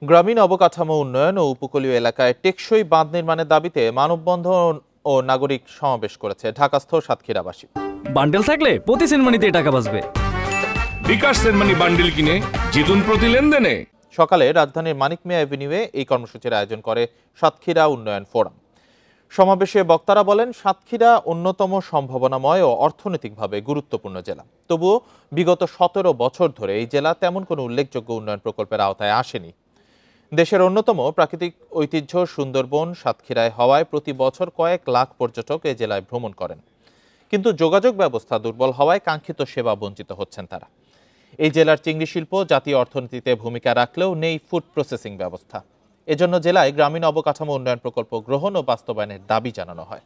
গ্রামীণ অবকাঠামো উন্নয়ন ও উপকূলীয় এলাকায় টেকসই বাঁধ নির্মাণের দাবিতে মানববন্ধন ও নাগরিক সমাবেশ করেছে ঢাকাস্থ সাতক্ষীরাবাসী। বান্ডেল থাকলে প্রতি সেনমানিতে টাকা বাঁচবে। বিকাশ সেনমানি বান্ডেল কিনে জিতুন প্রতি লেনদেনে। সকালে রাজধানীর মানিক মিয়া অ্যাভিনিউয়ে এই কর্মসূচির আয়োজন করে সাতক্ষীরা উন্নয়ন ফোরাম। সমাবেশে বক্তারা বলেন, সাতক্ষীরা অন্যতম সম্ভাবনাময় ও অর্থনৈতিকভাবে গুরুত্বপূর্ণ জেলা। তবুও বিগত 17 বছর ধরে এই জেলা তেমন কোনো উল্লেখযোগ্য উন্নয়ন প্রকল্পের আওতায় আসেনি। দেশের অন্যতম প্রাকৃতিক ঐতিহ্য সুন্দরবন সাতক্ষীরায় হওয়ায় প্রতি বছর কয়েক লাখ পর্যটক এ জেলায় ভ্রমণ করেন, কিন্তু যোগাযোগ ব্যবস্থা দুর্বল হওয়ায় কাঙ্ক্ষিত সেবা বঞ্চিত হচ্ছেন তারা। এই জেলার চিংড়ি শিল্প জাতীয় অর্থনীতিতে ভূমিকা রাখলেও নেই ফুড প্রসেসিং ব্যবস্থা। এজন্য জেলায় গ্রামীণ অবকাঠামো উন্নয়ন প্রকল্প গ্রহণ ও বাস্তবায়নের দাবি জানানো হয়।